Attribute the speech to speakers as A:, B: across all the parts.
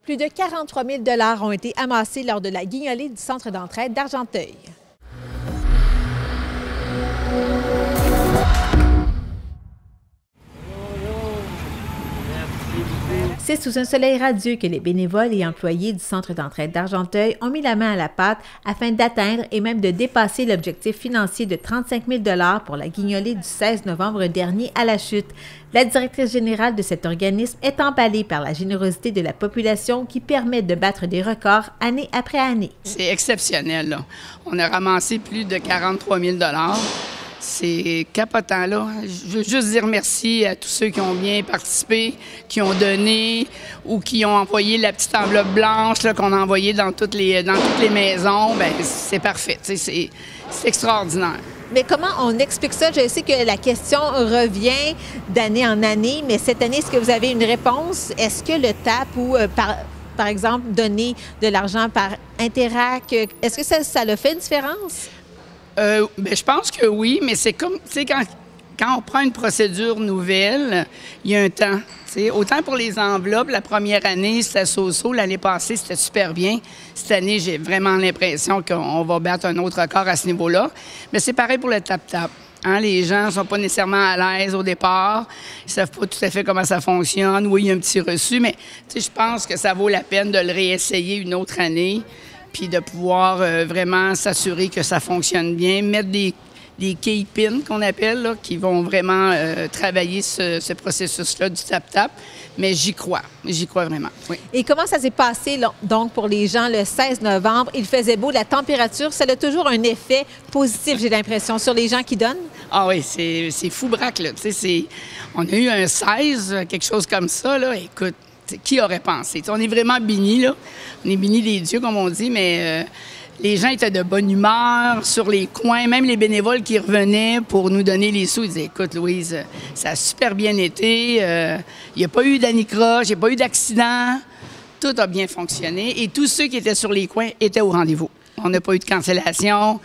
A: Plus de 43 000 ont été amassés lors de la guignolée du centre d'entraide d'Argenteuil. C'est sous un soleil radieux que les bénévoles et employés du centre d'entraide d'Argenteuil ont mis la main à la pâte afin d'atteindre et même de dépasser l'objectif financier de 35 000 pour la guignolée du 16 novembre dernier à La Chute. La directrice générale de cet organisme est emballée par la générosité de la population qui permet de battre des records année après année.
B: C'est exceptionnel, là. On a ramassé plus de 43 000 $. C'est capotant, là. Je veux juste dire merci à tous ceux qui ont bien participé, qui ont donné ou qui ont envoyé la petite enveloppe blanche qu'on a envoyée dans toutes les maisons. Bien, c'est parfait. C'est extraordinaire.
A: Mais comment on explique ça? Je sais que la question revient d'année en année, mais cette année, est-ce que vous avez une réponse? Est-ce que le TAP ou, par exemple, donner de l'argent par Interac, est-ce que ça a fait une différence?
B: Bien, je pense que oui, mais c'est comme, tu sais, quand on prend une procédure nouvelle, il y a un temps. T'sais. Autant pour les enveloppes, la première année, c'était so-so. L'année passée, c'était super bien. Cette année, j'ai vraiment l'impression qu'on va battre un autre record à ce niveau-là. Mais c'est pareil pour le tap-tap. Hein, les gens ne sont pas nécessairement à l'aise au départ. Ils ne savent pas tout à fait comment ça fonctionne. Oui, il y a un petit reçu, mais je pense que ça vaut la peine de le réessayer une autre année puis de pouvoir vraiment s'assurer que ça fonctionne bien, mettre des key pins qu'on appelle, là, qui vont vraiment travailler ce processus-là du tap-tap. Mais j'y crois vraiment, oui.
A: Et comment ça s'est passé, là, donc, pour les gens le 16 novembre? Il faisait beau, la température, ça a toujours un effet positif, j'ai l'impression, sur les gens qui donnent?
B: Ah oui, c'est fou braque, là. On a eu un 16, quelque chose comme ça, là, écoute. Qui aurait pensé? T'sais, on est vraiment bénis, là. On est bénis des dieux, comme on dit, mais les gens étaient de bonne humeur sur les coins. Même les bénévoles qui revenaient pour nous donner les sous, ils disaient, écoute, Louise, ça a super bien été. Il n'y a pas eu d'anicroche, il n'y a pas eu d'accident. Tout a bien fonctionné. Et tous ceux qui étaient sur les coins étaient au rendez-vous. On n'a pas eu de cancellation.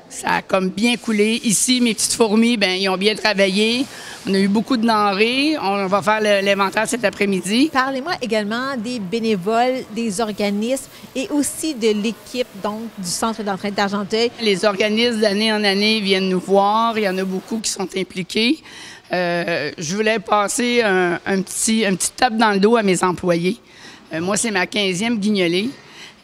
B: Ça a comme bien coulé. Ici, mes petites fourmis, bien, ils ont bien travaillé. On a eu beaucoup de denrées. On va faire l'inventaire cet après-midi.
A: Parlez-moi également des bénévoles, des organismes et aussi de l'équipe donc du centre d'entraide d'Argenteuil.
B: Les organismes d'année en année viennent nous voir. Il y en a beaucoup qui sont impliqués. Je voulais passer un petit tape dans le dos à mes employés. Moi, c'est ma 15e guignolée.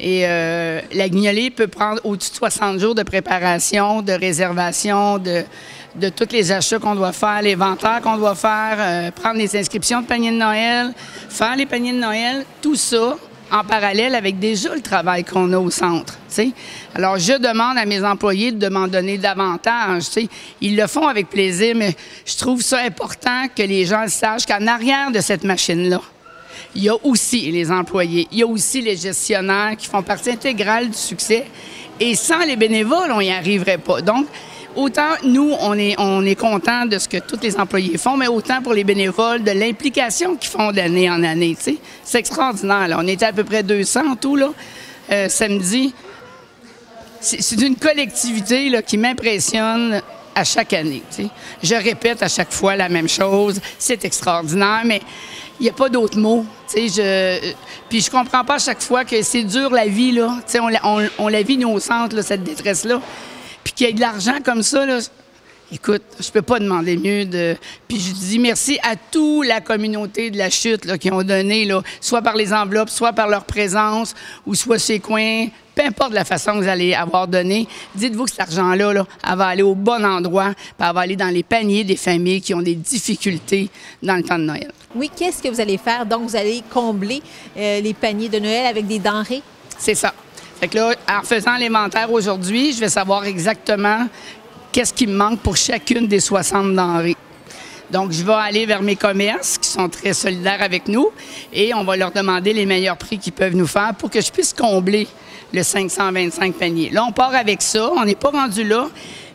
B: Et la guignolée peut prendre au-dessus de 60 jours de préparation, de réservation, de tous les achats qu'on doit faire, l'inventaire qu'on doit faire, prendre les inscriptions de paniers de Noël, faire les paniers de Noël, tout ça en parallèle avec déjà le travail qu'on a au centre. T'sais. Alors, je demande à mes employés de m'en donner davantage. T'sais. Ils le font avec plaisir, mais je trouve ça important que les gens sachent qu'en arrière de cette machine-là, il y a aussi les employés, il y a aussi les gestionnaires qui font partie intégrale du succès. Et sans les bénévoles, on n'y arriverait pas. Donc, autant nous, on est contents de ce que tous les employés font, mais autant pour les bénévoles, de l'implication qu'ils font d'année en année. T'sais. C'est extraordinaire. Là. On était à peu près 200 en tout, là, samedi. C'est une collectivité là, qui m'impressionne à chaque année. T'sais. Je répète à chaque fois la même chose. C'est extraordinaire, mais il n'y a pas d'autres mots. Puis je comprends pas à chaque fois que c'est dur la vie, là. On la vit, nous, au centre, là, cette détresse-là. Puis qu'il y ait de l'argent comme ça, là, écoute, je peux pas demander mieux de... Puis je dis merci à toute la communauté de La Chute là, qui ont donné, là, soit par les enveloppes, soit par leur présence, ou soit ces coins, peu importe la façon que vous allez avoir donné. Dites-vous que cet argent-là, là, elle va aller au bon endroit, puis elle va aller dans les paniers des familles qui ont des difficultés dans le temps de Noël.
A: Oui, qu'est-ce que vous allez faire? Donc, vous allez combler les paniers de Noël avec des denrées?
B: C'est ça. Fait que là, en faisant l'inventaire aujourd'hui, je vais savoir exactement qu'est-ce qui me manque pour chacune des 60 denrées. Donc, je vais aller vers mes commerces qui sont très solidaires avec nous et on va leur demander les meilleurs prix qu'ils peuvent nous faire pour que je puisse combler le 525 paniers. Là, on part avec ça. On n'est pas rendu là,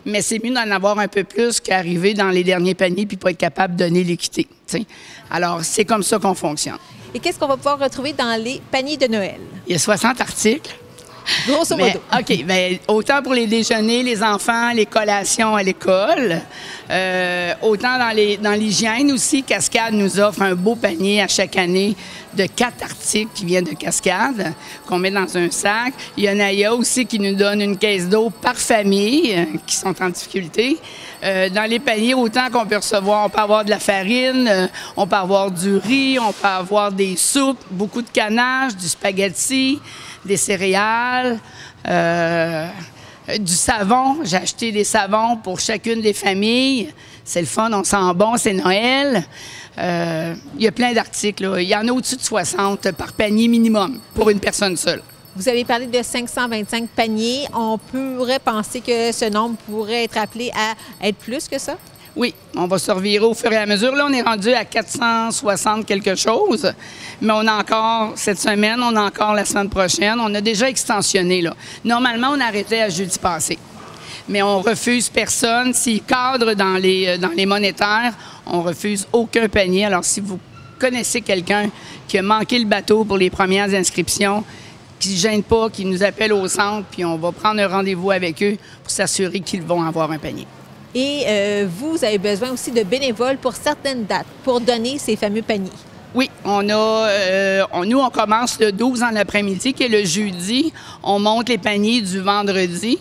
B: mais c'est mieux d'en avoir un peu plus qu'arriver dans les derniers paniers puis pas être capable de donner l'équité. T'sais. Alors, c'est comme ça qu'on fonctionne.
A: Et qu'est-ce qu'on va pouvoir retrouver dans les paniers de Noël?
B: Il y a 60 articles.
A: Grosso modo.
B: OK. Bien, autant pour les déjeuners, les enfants, les collations à l'école, autant dans l'hygiène aussi. Cascade nous offre un beau panier à chaque année de 4 articles qui viennent de Cascade, qu'on met dans un sac. Il y a Naya aussi qui nous donne une caisse d'eau par famille qui sont en difficulté. Dans les paniers, autant qu'on peut recevoir, on peut avoir de la farine, on peut avoir du riz, on peut avoir des soupes, beaucoup de canage, du spaghetti, des céréales, du savon. J'ai acheté des savons pour chacune des familles. C'est le fun, on sent bon, c'est Noël. Il y a plein d'articles, là. Il y en a au-dessus de 60 par panier minimum pour une personne seule.
A: Vous avez parlé de 525 paniers. On pourrait penser que ce nombre pourrait être appelé à être plus que ça?
B: Oui, on va se revirer au fur et à mesure. Là, on est rendu à 460 quelque chose, mais on a encore cette semaine, on a encore la semaine prochaine. On a déjà extensionné, là. Normalement, on arrêtait à jeudi passé, mais on refuse personne. S'il cadre dans les monétaires, on refuse aucun panier. Alors, si vous connaissez quelqu'un qui a manqué le bateau pour les premières inscriptions, qui ne se gêne pas, qui nous appelle au centre, puis on va prendre un rendez-vous avec eux pour s'assurer qu'ils vont avoir un panier.
A: Et vous avez besoin aussi de bénévoles pour certaines dates, pour donner ces fameux paniers.
B: Oui, nous, on commence le 12 en après-midi, qui est le jeudi. On monte les paniers du vendredi.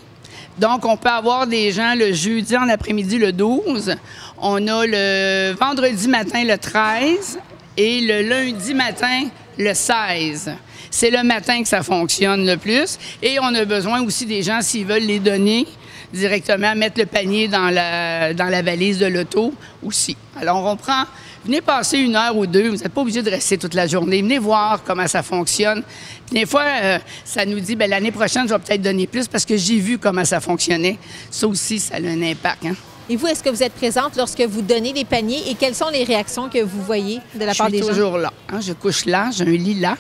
B: Donc, on peut avoir des gens le jeudi en après-midi, le 12. On a le vendredi matin, le 13, et le lundi matin, le 16. C'est le matin que ça fonctionne le plus. Et on a besoin aussi des gens, s'ils veulent les donner, directement mettre le panier dans la valise de l'auto aussi. Alors, on prend... Venez passer 1 heure ou 2. Vous n'êtes pas obligé de rester toute la journée. Venez voir comment ça fonctionne. Puis des fois, ça nous dit, bien, l'année prochaine, je vais peut-être donner plus parce que j'ai vu comment ça fonctionnait. Ça aussi, ça a un impact, hein?
A: Et vous, est-ce que vous êtes présente lorsque vous donnez des paniers et quelles sont les réactions que vous voyez de la part des gens?
B: Je suis toujours là. Hein? Je couche là, j'ai un lit là.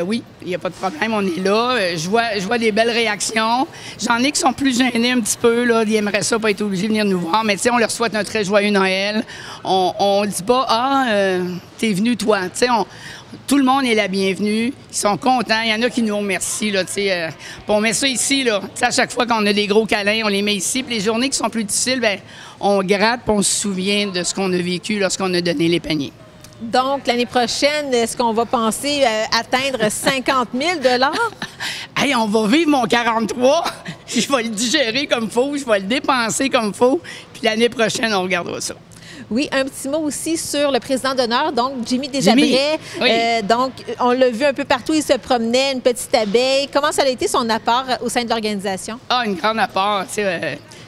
B: Oui, il n'y a pas de problème, on est là. Je vois des belles réactions. J'en ai qui sont plus gênés un petit peu, là. Ils aimeraient ça, pas être obligés de venir nous voir. Mais tu sais, on leur souhaite un très joyeux Noël. On ne dit pas, t'es venu toi. Tu sais, tout le monde est la bienvenue. Ils sont contents. Il y en a qui nous remercient, là, tu sais. On met ça ici, là. Tu sais, à chaque fois qu'on a des gros câlins, on les met ici. Puis les journées qui sont plus difficiles, bien, on gratte puis on se souvient de ce qu'on a vécu lorsqu'on a donné les paniers.
A: Donc, l'année prochaine, est-ce qu'on va penser atteindre 50 000 $?
B: Hey, on va vivre mon 43. Je vais le digérer comme il faut. Je vais le dépenser comme il faut. Puis l'année prochaine, on regardera ça.
A: Oui, un petit mot aussi sur le président d'honneur, donc Jimmy Desjabrais. Oui. Donc, on l'a vu un peu partout, il se promenait, une petite abeille. Comment ça a été son apport au sein de l'organisation?
B: Ah, un grand apport.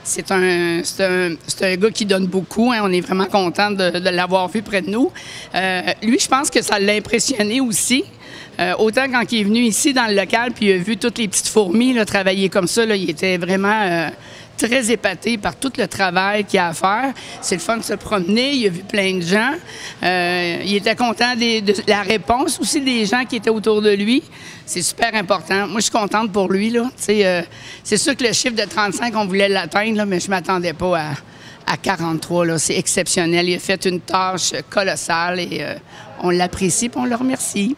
B: C'est un gars qui donne beaucoup. Hein. On est vraiment content de l'avoir vu près de nous. Lui, je pense que ça l'a impressionné aussi. Autant quand il est venu ici dans le local, puis il a vu toutes les petites fourmis là, travailler comme ça, là, il était vraiment très épaté par tout le travail qu'il y a à faire. C'est le fun de se promener. Il a vu plein de gens. Il était content de la réponse aussi des gens qui étaient autour de lui. C'est super important. Moi, je suis contente pour lui, là. C'est sûr que le chiffre de 35, on voulait l'atteindre, là, mais je ne m'attendais pas à 43. Là. C'est exceptionnel. Il a fait une tâche colossale et on l'apprécie et on le remercie.